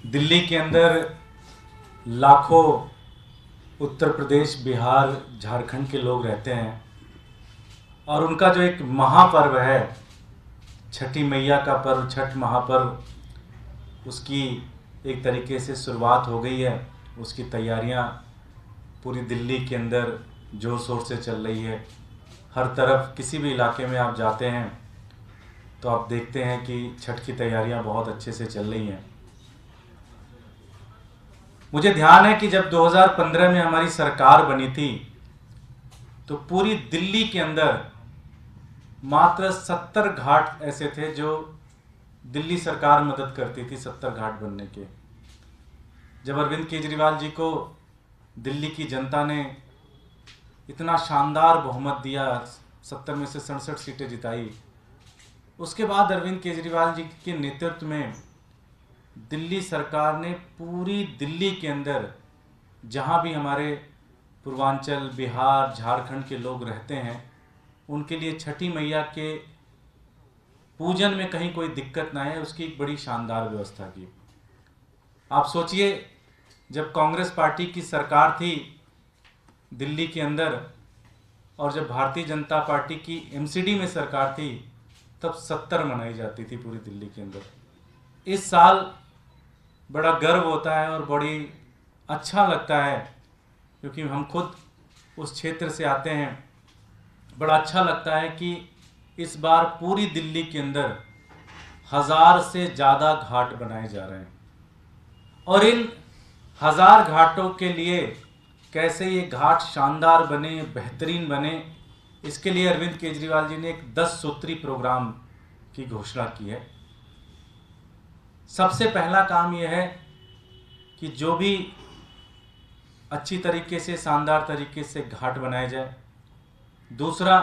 दिल्ली के अंदर लाखों उत्तर प्रदेश, बिहार, झारखंड के लोग रहते हैं और उनका जो एक महापर्व है, छठी मैया का पर्व, छठ महापर्व, उसकी एक तरीके से शुरुआत हो गई है। उसकी तैयारियां पूरी दिल्ली के अंदर जोर शोर से चल रही है। हर तरफ किसी भी इलाके में आप जाते हैं तो आप देखते हैं कि छठ की तैयारियां बहुत अच्छे से चल रही हैं। मुझे ध्यान है कि जब 2015 में हमारी सरकार बनी थी तो पूरी दिल्ली के अंदर मात्र 70 घाट ऐसे थे जो दिल्ली सरकार मदद करती थी 70 घाट बनने के। जब अरविंद केजरीवाल जी को दिल्ली की जनता ने इतना शानदार बहुमत दिया, 70 में से 67 सीटें जिताई, उसके बाद अरविंद केजरीवाल जी के नेतृत्व में दिल्ली सरकार ने पूरी दिल्ली के अंदर जहां भी हमारे पूर्वांचल, बिहार, झारखंड के लोग रहते हैं, उनके लिए छठी मैया के पूजन में कहीं कोई दिक्कत ना आए, उसकी एक बड़ी शानदार व्यवस्था की। आप सोचिए, जब कांग्रेस पार्टी की सरकार थी दिल्ली के अंदर और जब भारतीय जनता पार्टी की एमसीडी में सरकार थी, तब 70 मनाई जाती थी पूरी दिल्ली के अंदर। इस साल बड़ा गर्व होता है और बड़ी अच्छा लगता है, क्योंकि हम खुद उस क्षेत्र से आते हैं। बड़ा अच्छा लगता है कि इस बार पूरी दिल्ली के अंदर 1000 से ज़्यादा घाट बनाए जा रहे हैं और इन 1000 घाटों के लिए कैसे ये घाट शानदार बने, बेहतरीन बने, इसके लिए अरविंद केजरीवाल जी ने एक 10 सूत्री प्रोग्राम की घोषणा की है। सबसे पहला काम यह है कि जो भी अच्छी तरीके से, शानदार तरीके से घाट बनाए जाए। दूसरा,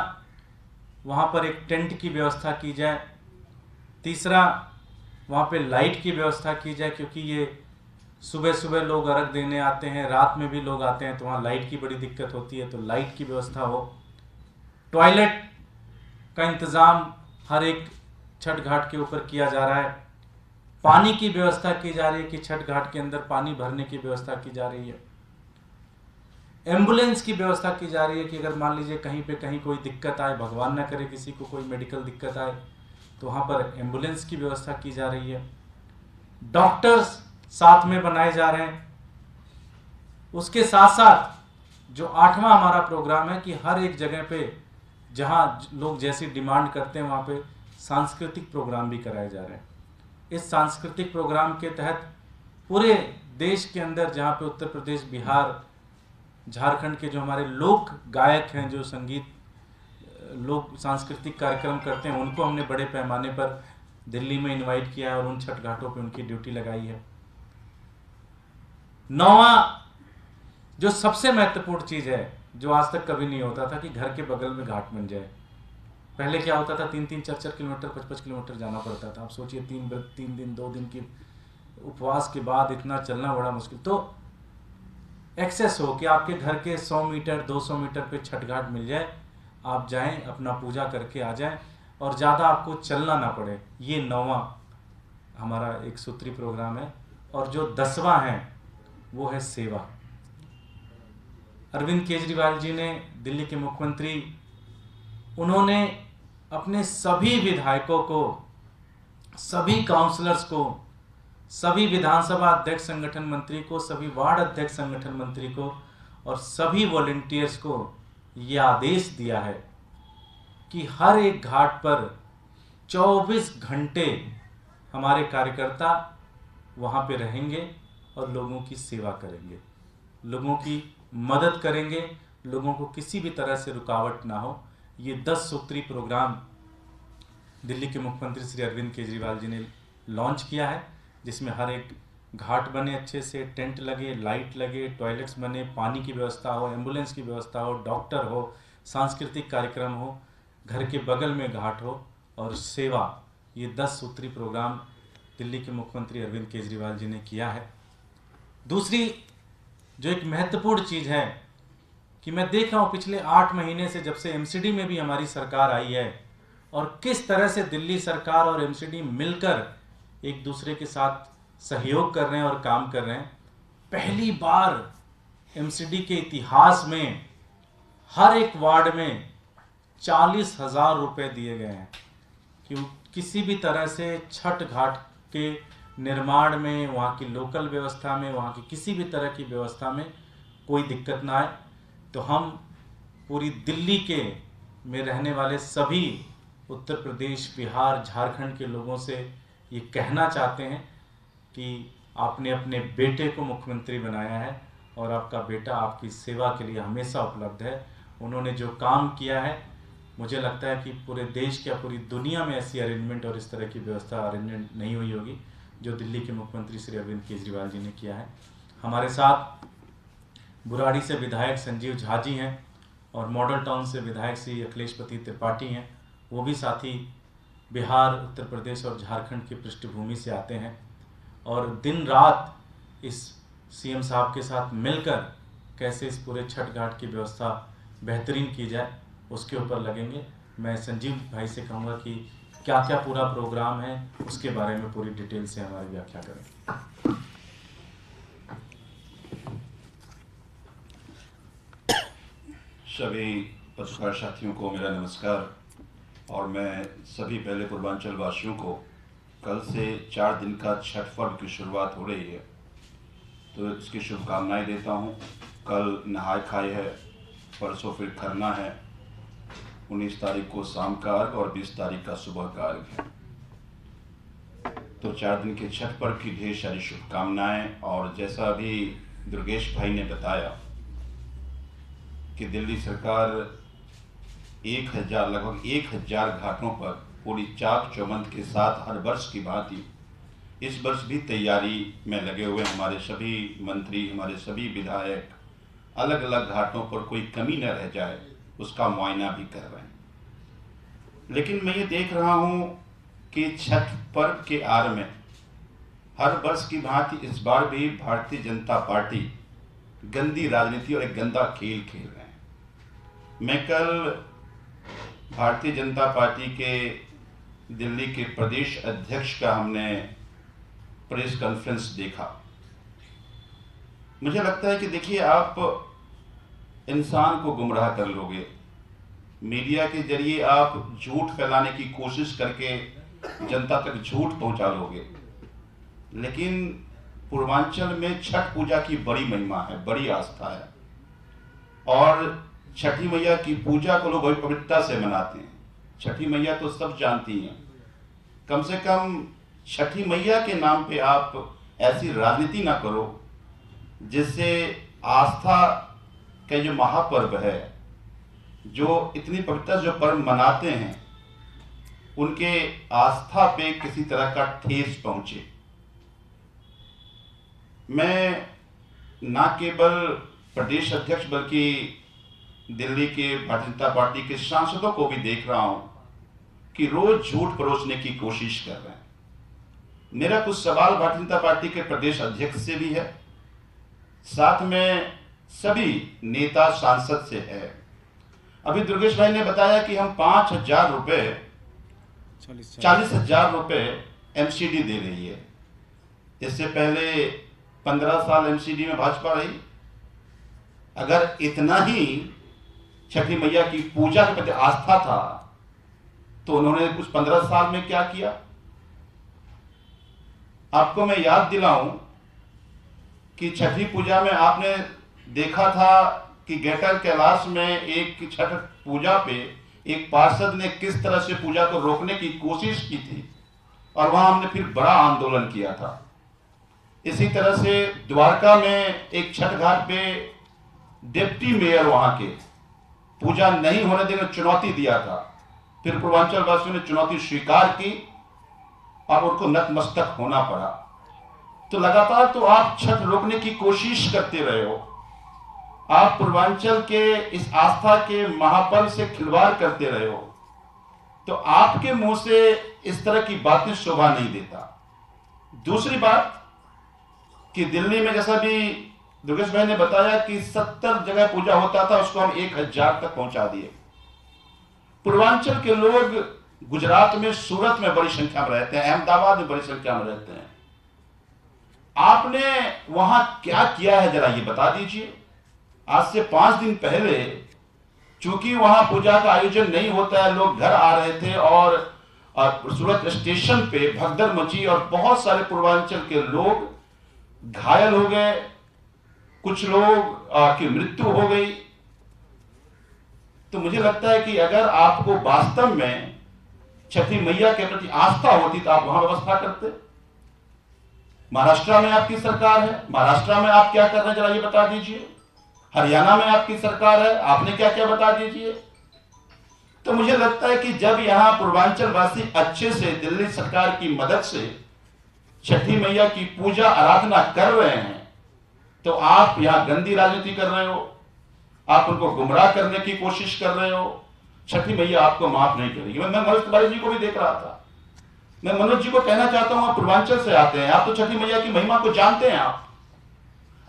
वहाँ पर एक टेंट की व्यवस्था की जाए। तीसरा, वहाँ पे लाइट की व्यवस्था की जाए, क्योंकि ये सुबह सुबह लोग अर्घ देने आते हैं, रात में भी लोग आते हैं, तो वहाँ लाइट की बड़ी दिक्कत होती है, तो लाइट की व्यवस्था हो। टॉयलेट का इंतज़ाम हर एक छठ घाट के ऊपर किया जा रहा है। पानी की व्यवस्था की जा रही है कि छठ घाट के अंदर पानी भरने की व्यवस्था की जा रही है। एम्बुलेंस की व्यवस्था की जा रही है कि अगर मान लीजिए कहीं पे कहीं कोई दिक्कत आए, भगवान ना करे किसी को कोई मेडिकल दिक्कत आए, तो वहाँ पर एम्बुलेंस की व्यवस्था की जा रही है। डॉक्टर्स साथ में बनाए जा रहे हैं। उसके साथ साथ जो 8वां हमारा प्रोग्राम है कि हर एक जगह पे जहाँ लोग जैसी डिमांड करते हैं वहाँ पे सांस्कृतिक प्रोग्राम भी कराए जा रहे हैं। इस सांस्कृतिक प्रोग्राम के तहत पूरे देश के अंदर जहाँ पे उत्तर प्रदेश, बिहार, झारखंड के जो हमारे लोक गायक हैं, जो संगीत, लोग सांस्कृतिक कार्यक्रम करते हैं, उनको हमने बड़े पैमाने पर दिल्ली में इनवाइट किया है और उन छठ घाटों पे उनकी ड्यूटी लगाई है। 9वां, जो सबसे महत्वपूर्ण चीज है, जो आज तक कभी नहीं होता था, कि घर के बगल में घाट बन जाए। पहले क्या होता था, 3-3, 4-4 किलोमीटर, 5-5 किलोमीटर जाना पड़ता था। आप सोचिए 3 दिन 2 दिन की उपवास के बाद इतना चलना बड़ा मुश्किल। तो एक्सेस हो कि आपके घर के 100 मीटर 200 मीटर पे छठ घाट मिल जाए, आप जाएं, अपना पूजा करके आ जाएं और ज़्यादा आपको चलना ना पड़े। ये 9वां हमारा एक सूत्री प्रोग्राम है। और जो 10वां है वो है सेवा। अरविंद केजरीवाल जी ने, दिल्ली के मुख्यमंत्री, उन्होंने अपने सभी विधायकों को, सभी काउंसलर्स को, सभी विधानसभा अध्यक्ष संगठन मंत्री को, सभी वार्ड अध्यक्ष संगठन मंत्री को और सभी वॉलंटियर्स को ये आदेश दिया है कि हर एक घाट पर 24 घंटे हमारे कार्यकर्ता वहाँ पे रहेंगे और लोगों की सेवा करेंगे, लोगों की मदद करेंगे, लोगों को किसी भी तरह से रुकावट ना हो। ये 10 सूत्री प्रोग्राम दिल्ली के मुख्यमंत्री श्री अरविंद केजरीवाल जी ने लॉन्च किया है, जिसमें हर एक घाट बने अच्छे से, टेंट लगे, लाइट लगे, टॉयलेट्स बने, पानी की व्यवस्था हो, एम्बुलेंस की व्यवस्था हो, डॉक्टर हो, सांस्कृतिक कार्यक्रम हो, घर के बगल में घाट हो और सेवा। ये 10 सूत्री प्रोग्राम दिल्ली के मुख्यमंत्री अरविंद केजरीवाल जी ने किया है। दूसरी जो एक महत्वपूर्ण चीज़ है कि मैं देख रहा हूँ पिछले 8 महीने से, जब से एमसीडी में भी हमारी सरकार आई है, और किस तरह से दिल्ली सरकार और एमसीडी मिलकर एक दूसरे के साथ सहयोग कर रहे हैं और काम कर रहे हैं। पहली बार एमसीडी के इतिहास में हर एक वार्ड में 40,000 रुपये दिए गए हैं कि किसी भी तरह से छठ घाट के निर्माण में, वहाँ की लोकल व्यवस्था में, वहाँ की किसी भी तरह की व्यवस्था में कोई दिक्कत ना आए। तो हम पूरी दिल्ली के में रहने वाले सभी उत्तर प्रदेश, बिहार, झारखंड के लोगों से ये कहना चाहते हैं कि आपने अपने बेटे को मुख्यमंत्री बनाया है और आपका बेटा आपकी सेवा के लिए हमेशा उपलब्ध है। उन्होंने जो काम किया है, मुझे लगता है कि पूरे देश या पूरी दुनिया में ऐसी अरेंजमेंट और इस तरह की व्यवस्था अरेंजमेंट नहीं हुई होगी जो दिल्ली के मुख्यमंत्री श्री अरविंद केजरीवाल जी ने किया है। हमारे साथ बुराड़ी से विधायक संजीव झा जी हैं और मॉडल टाउन से विधायक श्री अखिलेशपति त्रिपाठी हैं। वो भी साथी बिहार, उत्तर प्रदेश और झारखंड की पृष्ठभूमि से आते हैं और दिन रात इस सीएम साहब के साथ मिलकर कैसे इस पूरे छठ घाट की व्यवस्था बेहतरीन की जाए उसके ऊपर लगेंगे। मैं संजीव भाई से कहूँगा कि क्या क्या पूरा प्रोग्राम है उसके बारे में पूरी डिटेल से हमारी व्याख्या करें। सभी पत्रकार साथियों को मेरा नमस्कार। और मैं सभी पहले पूर्वांचल वासियों को कल से 4 दिन का छठ पर्व की शुरुआत हो रही है, तो इसकी शुभकामनाएं देता हूं। कल नहाय खाए है, परसों फिर खरना है, 19 तारीख को शाम का अर्घ और 20 तारीख का सुबह का अर्घ है। तो 4 दिन के छठ पर्व की ढेर सारी शुभकामनाएं। और जैसा अभी दुर्गेश भाई ने बताया कि दिल्ली सरकार लगभग 1000 घाटों पर पूरी चाक चौबंद के साथ हर वर्ष की भांति इस वर्ष भी तैयारी में लगे हुए। हमारे सभी मंत्री, हमारे सभी विधायक अलग अलग घाटों पर कोई कमी न रह जाए उसका मुआयना भी कर रहे हैं। लेकिन मैं ये देख रहा हूँ कि छठ पर्व के आड़ में हर वर्ष की भांति इस बार भी भारतीय जनता पार्टी गंदी राजनीति और एक गंदा खेल खेल रहे हैं। मैं कल भारतीय जनता पार्टी के दिल्ली के प्रदेश अध्यक्ष का हमने प्रेस कॉन्फ्रेंस देखा। मुझे लगता है कि देखिए, आप इंसान को गुमराह कर लोगे, मीडिया के जरिए आप झूठ फैलाने की कोशिश करके जनता तक झूठ पहुंचा लोगे, लेकिन पूर्वांचल में छठ पूजा की बड़ी महिमा है, बड़ी आस्था है और छठी मैया की पूजा को लोग बड़ी पवित्रता से मनाते हैं। छठी मैया तो सब जानती हैं, कम से कम छठी मैया के नाम पे आप ऐसी राजनीति ना करो जिससे आस्था का जो महापर्व है, जो इतनी पवित्रता जो पर्व मनाते हैं, उनके आस्था पे किसी तरह का ठेस पहुंचे। मैं ना केवल प्रदेश अध्यक्ष बल्कि दिल्ली के भारतीय जनता पार्टी के सांसदों को भी देख रहा हूं कि रोज झूठ परोसने की कोशिश कर रहे हैं। मेरा कुछ सवाल भारतीय जनता पार्टी के प्रदेश अध्यक्ष से भी है, साथ में सभी नेता सांसद से है। अभी दुर्गेश भाई ने बताया कि हम 5,000 रुपए 40,000 रुपए एमसीडी दे रही है। इससे पहले 15 साल एमसीडी में भाजपा रही। अगर इतना ही छठी मैया की पूजा के प्रति आस्था था तो उन्होंने कुछ 15 साल में क्या किया? आपको मैं याद दिलाऊं कि छठी पूजा में आपने देखा था कि ग्रेटर कैलाश में एक छठ पूजा पे एक पार्षद ने किस तरह से पूजा को रोकने की कोशिश की थी और वहां हमने फिर बड़ा आंदोलन किया था। इसी तरह से द्वारका में एक छठ घाट पे डिप्टी मेयर वहां के पूजा नहीं होने देने चुनौती दिया था, फिर पूर्वांचल वासियों ने चुनौती स्वीकार की और उनको नतमस्तक होना पड़ा। तो लगातार तो आप छठ रोकने की कोशिश करते रहे हो, आप पूर्वांचल के इस आस्था के महापर्व से खिलवाड़ करते रहे हो, तो आपके मुंह से इस तरह की बातें शोभा नहीं देता। दूसरी बात कि दिल्ली में जैसा भी दुर्गेश भाई ने बताया कि 70 जगह पूजा होता था, उसको हम 1000 तक पहुंचा दिए। पूर्वांचल के लोग गुजरात में, सूरत में बड़ी संख्या में रहते हैं, अहमदाबाद में बड़ी संख्या में रहते हैं। आपने वहां क्या किया है जरा ये बता दीजिए। आज से 5 दिन पहले चूंकि वहां पूजा का आयोजन नहीं होता है, लोग घर आ रहे थे और सूरत स्टेशन पे भगदड़ मची और बहुत सारे पूर्वांचल के लोग घायल हो गए, कुछ लोग की मृत्यु हो गई। तो मुझे लगता है कि अगर आपको वास्तव में छठी मैया के प्रति आस्था होती तो आप वहां व्यवस्था करते। महाराष्ट्र में आपकी सरकार है, महाराष्ट्र में आप क्या कर रहे हैं जरा ये बता दीजिए। हरियाणा में आपकी सरकार है, आपने क्या क्या बता दीजिए। तो मुझे लगता है कि जब यहां पूर्वांचल वासी अच्छे से दिल्ली सरकार की मदद से छठी मैया की पूजा आराधना कर रहे हैं, तो आप यहां गंदी राजनीति कर रहे हो, आप उनको गुमराह करने की कोशिश कर रहे हो। छठी मैया आपको माफ नहीं करेगी। मैं मनोज तिवारी जी को भी देख रहा था, मैं मनोज जी को कहना चाहता हूं, आप पूर्वांचल से आते हैं, आप तो छठी मैया की महिमा को जानते हैं।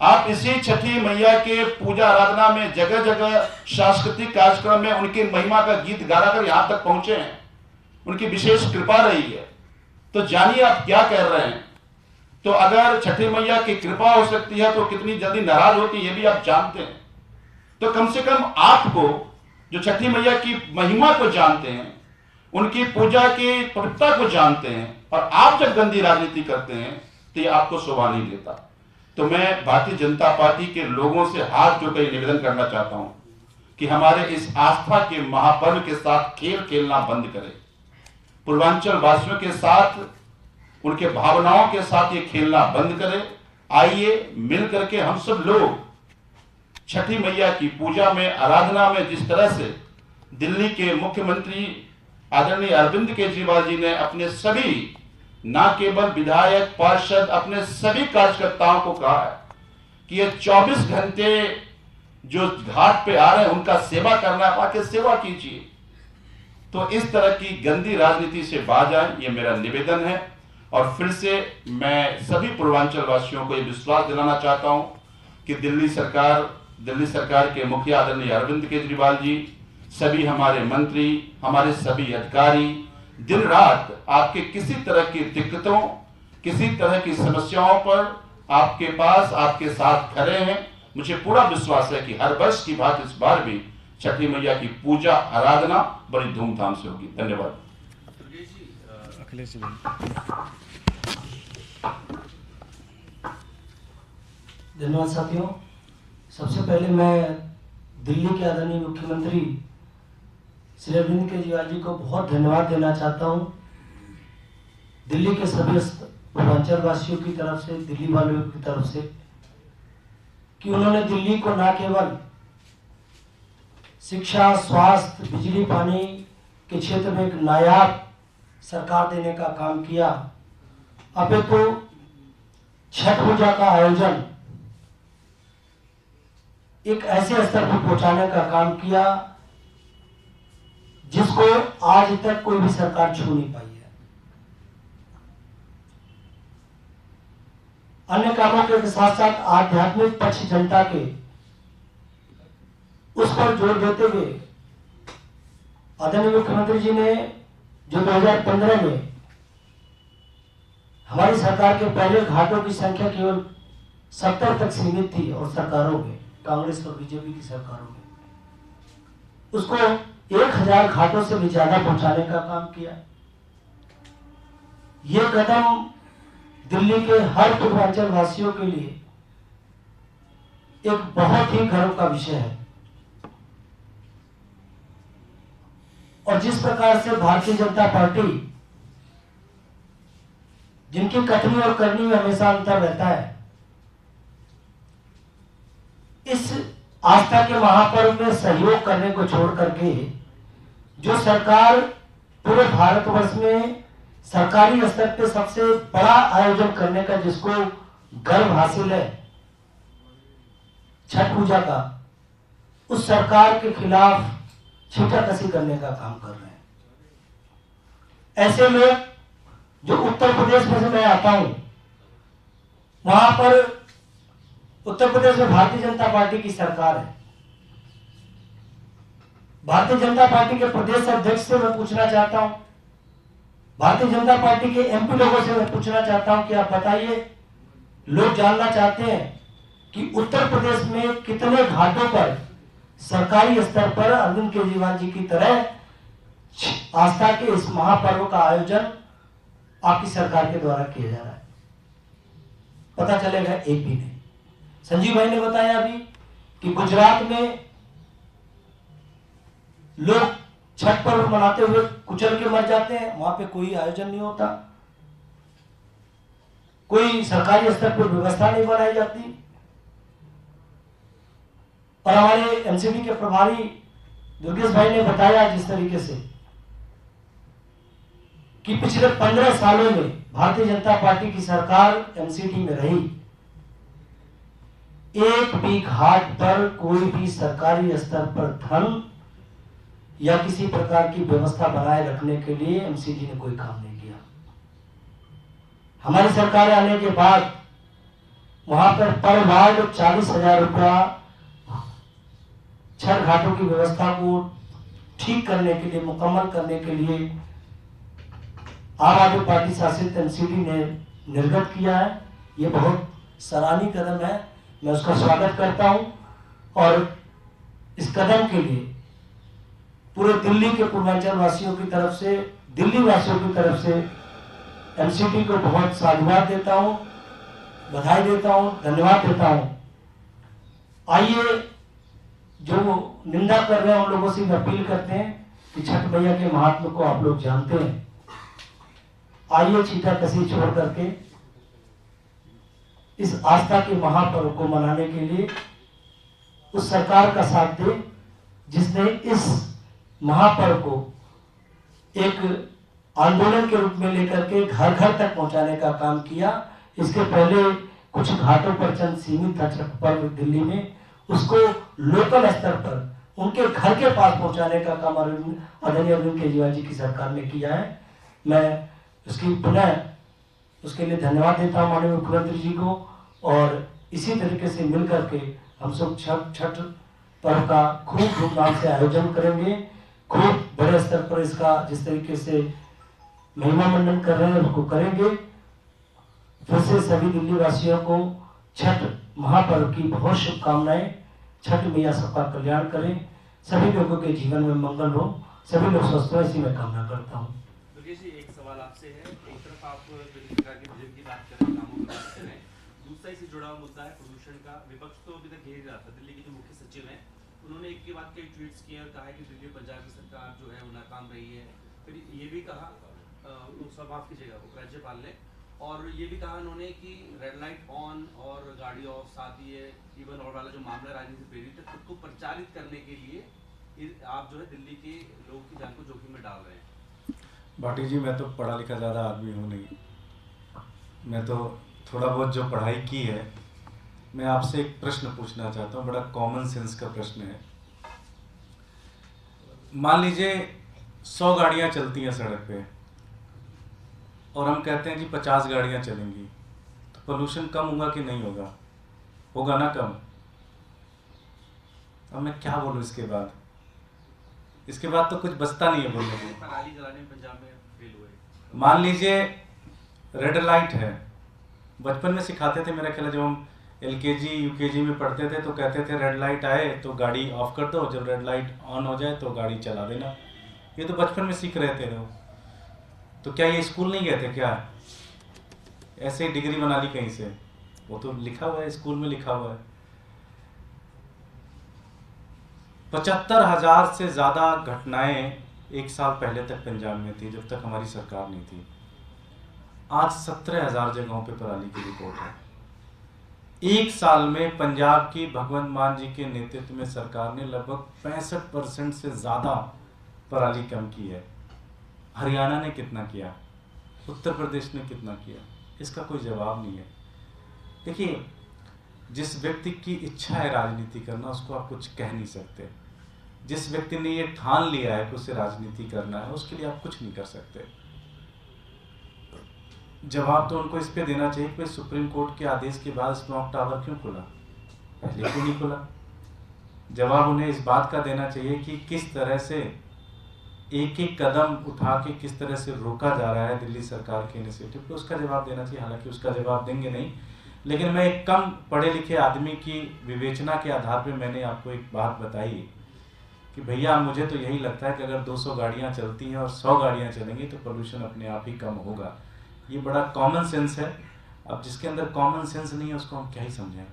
आप इसी छठी मैया के पूजा आराधना में जगह जगह सांस्कृतिक कार्यक्रम में उनकी महिमा का गीत गा कर यहां तक पहुंचे हैं, उनकी विशेष कृपा रही है। तो जानिए आप क्या कह रहे हैं। तो अगर छठी मैया की कृपा हो सकती है तो कितनी जल्दी नाराज होती है ये भी आप जानते हैं। तो कम से कम आपको जो छठी मैया की महिमा को जानते हैं, उनकी पूजा की पवित्रता को जानते हैं, और आप जब गंदी राजनीति करते हैं तो ये आपको शोभा नहीं देता। तो मैं भारतीय जनता पार्टी के लोगों से हाथ जोड़कर निवेदन करना चाहता हूं कि हमारे इस आस्था के महापर्व के साथ खेल खेलना बंद करें। पूर्वांचल वासियों के साथ, उनके भावनाओं के साथ ये खेलना बंद करें। आइए मिल करके हम सब लोग छठी मैया की पूजा में, आराधना में, जिस तरह से दिल्ली के मुख्यमंत्री आदरणीय अरविंद केजरीवाल जी ने अपने सभी, ना केवल विधायक, पार्षद, अपने सभी कार्यकर्ताओं को कहा है कि ये 24 घंटे जो घाट पे आ रहे हैं उनका सेवा करना है, आके सेवा कीजिए। तो इस तरह की गंदी राजनीति से बाज आए, ये मेरा निवेदन है। और फिर से मैं सभी पूर्वांचल वासियों को ये विश्वास दिलाना चाहता हूं कि दिल्ली सरकार के मुखिया आदरणीय अरविंद केजरीवाल जी, सभी हमारे मंत्री, हमारे सभी अधिकारी दिन रात आपके किसी तरह की दिक्कतों, किसी तरह की समस्याओं पर आपके पास, आपके साथ खड़े हैं। मुझे पूरा विश्वास है कि हर वर्ष की बात इस बार भी छठी मैया की पूजा आराधना बड़ी धूमधाम से होगी। धन्यवाद। धन्यवाद साथियों। सबसे पहले मैं दिल्ली के आदरणीय मुख्यमंत्री श्री अरविंद केजरीवाल जी को बहुत धन्यवाद देना चाहता हूं, दिल्ली के सभी पूर्वांचल वासियों की तरफ से, दिल्ली वालों की तरफ से, कि उन्होंने दिल्ली को न केवल शिक्षा, स्वास्थ्य, बिजली, पानी के क्षेत्र में एक नायाब सरकार देने का काम किया, अपितु छठ पूजा का आयोजन एक ऐसे स्तर पर पहुंचाने का काम किया जिसको आज तक कोई भी सरकार छू नहीं पाई है। अन्य कामों के साथ साथ आध्यात्मिक पक्ष जनता के, उस पर जोर देते हुए आदरणीय मुख्यमंत्री जी ने जो 2015 में हमारी सरकार के पहले घाटों की संख्या केवल 70 तक सीमित थी, और सरकारों में, कांग्रेस और बीजेपी की सरकारों में उसको 1000 घाटों से भी ज्यादा पहुंचाने का काम किया। ये कदम दिल्ली के हर पूर्वांचल वासियों के लिए एक बहुत ही गर्व का विषय है। और जिस प्रकार से भारतीय जनता पार्टी, जिनकी कथनी और करनी में हमेशा अंतर रहता है, इस आस्था के महापर्व में सहयोग करने को छोड़ करके जो सरकार पूरे भारतवर्ष में सरकारी स्तर पे सबसे बड़ा आयोजन करने का जिसको गर्व हासिल है, छठ पूजा का, उस सरकार के खिलाफ छींटाकशी करने का काम कर रहे हैं। ऐसे में जो उत्तर प्रदेश में से मैं आता हूं, वहां पर उत्तर प्रदेश में भारतीय जनता पार्टी की सरकार है। भारतीय जनता पार्टी के प्रदेश अध्यक्ष से मैं पूछना चाहता हूं, भारतीय जनता पार्टी के एमपी लोगों से मैं पूछना चाहता हूं कि आप बताइए लोग जानना चाहते हैं कि उत्तर प्रदेश में कितने घाटों पर सरकारी स्तर पर अरविंद केजरीवाल जी की तरह आस्था के इस महापर्व का आयोजन आपकी सरकार के द्वारा किया जा रहा है। पता चलेगा एक भी नहीं। संजीव भाई ने बताया अभी कि गुजरात में लोग छठ पर्व मनाते हुए कुचल के मर जाते हैं, वहां पे कोई आयोजन नहीं होता, कोई सरकारी स्तर पर व्यवस्था नहीं बनाई जाती। और हमारे एमसीडी के प्रभारी दुर्गेश भाई ने बताया जिस तरीके से कि पिछले 15 सालों में भारतीय जनता पार्टी की सरकार एमसीडी में रही, एक भी घाट पर कोई भी सरकारी स्तर पर धन या किसी प्रकार की व्यवस्था बनाए रखने के लिए एमसीडी ने कोई काम नहीं किया। हमारी सरकार आने के बाद वहां पर वार्ड 40,000 रुपया छठ घाटों की व्यवस्था को ठीक करने के लिए, मुकम्मल करने के लिए आम आदमी पार्टी शासित एमसीडी ने निर्गत किया है। ये बहुत सराहनीय कदम है, मैं उसका स्वागत करता हूं। और इस कदम के लिए पूरे दिल्ली के पूर्वांचल वासियों की तरफ से, दिल्ली वासियों की तरफ से एमसीडी को बहुत साधुवाद देता हूं, बधाई देता हूं, धन्यवाद देता हूं। आइए, जो निंदा कर रहे हैं उन लोगों से अपील करते हैं कि छठ मैया के महात्म को आप लोग जानते हैं, आइए छीटा कसी छोड़ करके इस आस्था के महापर्व को मनाने के लिए उस सरकार का साथ दे जिसने इस महापर्व को एक आंदोलन के रूप में लेकर के घर घर तक पहुंचाने का काम किया। इसके पहले कुछ घाटों पर चंद सीमित था छठ पर्व दिल्ली में, उसको लोकल स्तर पर उनके घर के पास पहुंचाने का काम आदरणीय अरविंद केजरीवाल जी की सरकार ने किया है। मैं उसकी पुनः उसके लिए धन्यवाद देता हूं माननीय मुख्यमंत्री जी को। और इसी तरीके से मिलकर के हम सब छठ पर्व का खूब धूमधाम से आयोजन करेंगे, खूब बड़े स्तर पर इसका जिस तरीके से महिमा मंडन कर रहे हैं उसको करेंगे। फिर से सभी दिल्ली वासियों को छठ महापर्व की बहुत शुभकामनाएं। छठ मैया सबका कल्याण करें, सभी लोगों के जीवन में मंगल हो, सभी लोग स्वस्थ हो, इसी में कामना करता हूँ। दुर्गेश जी, एक सवाल आपसे है। एक तरफ आप सरकार के बजट की बात करें, कामों की बात करें, दूसरा इससे जुड़ा हुआ मुद्दा है प्रदूषण का। विपक्ष तो अभी तक घेर रहा था। दिल्ली के जो मुख्य सचिव हैं उन्होंने एक के बाद कई ट्वीट्स किए और कहा है कि दिल्ली पंजाब की सरकार जो है वो नाकाम रही है। फिर ये भी कहा, माफ कीजिएगा, राज्यपाल ने, और ये भी कहा उन्होंने कि रेड लाइट ऑन और गाड़ी ऑफ, साथ ही ये इवन और वाला जो मामला राजनीति प्रेरित है, खुद को प्रचारित करने के लिए आप जो है दिल्ली के लोगों की जान को जोखिम में डाल रहे हैं। भाटी जी, मैं तो पढ़ा लिखा ज़्यादा आदमी हूँ नहीं, मैं तो थोड़ा बहुत जो पढ़ाई की है। मैं आपसे एक प्रश्न पूछना चाहता हूँ, बड़ा कॉमन सेंस का प्रश्न है। मान लीजिए 100 गाड़ियाँ चलती हैं सड़क पे और हम कहते हैं जी 50 गाड़ियाँ चलेंगी, तो पोल्यूशन कम होगा कि नहीं होगा? होगा ना कम। अब मैं क्या बोलूँ इसके बाद? इसके बाद तो कुछ बचता नहीं है बोलने को। पराली जलाने में पंजाब में फेल हुए। मान लीजिए रेड लाइट है, बचपन में सिखाते थे, मेरा ख्याल है जब हम LKG UKG में पढ़ते थे तो कहते थे रेड लाइट आए तो गाड़ी ऑफ कर दो, जब रेड लाइट ऑन हो जाए तो गाड़ी चला देना। ये तो बचपन में सीख रहे थे लोग। तो क्या ये स्कूल नहीं गए थे क्या? ऐसे डिग्री बना ली कहीं से? वो तो लिखा हुआ है, स्कूल में लिखा हुआ है। 75,000 से ज़्यादा घटनाएं एक साल पहले तक पंजाब में थी, जब तक हमारी सरकार नहीं थी। आज 17,000 जगहों पे पराली की रिपोर्ट है। एक साल में पंजाब की भगवंत मान जी के नेतृत्व में सरकार ने लगभग 65% से ज़्यादा पराली कम की है। हरियाणा ने कितना किया, उत्तर प्रदेश ने कितना किया, इसका कोई जवाब नहीं है। देखिए, जिस व्यक्ति की इच्छा है राजनीति करना, उसको आप कुछ कह नहीं सकते। जिस व्यक्ति ने ये ठान लिया है कि उसे राजनीति करना है, उसके लिए आप कुछ नहीं कर सकते। जवाब तो उनको इस पे देना चाहिए कि सुप्रीम कोर्ट के आदेश के बाद स्मॉग टावर क्यों खुला, पहले क्यों नहीं खुला। जवाब उन्हें इस बात का देना चाहिए कि किस तरह से एक एक कदम उठा के किस तरह से रोका जा रहा है दिल्ली सरकार के इनिशिएटिव को, उसका जवाब देना चाहिए। हालांकि उसका जवाब देंगे नहीं, लेकिन मैं एक कम पढ़े लिखे आदमी की विवेचना के आधार पे मैंने आपको एक बात बताई कि भैया मुझे तो यही लगता है कि अगर 200 गाड़ियाँ चलती हैं और 100 गाड़ियाँ चलेंगी तो पोल्यूशन अपने आप ही कम होगा। ये बड़ा कॉमन सेंस है। अब जिसके अंदर कॉमन सेंस नहीं है उसको हम क्या ही समझें।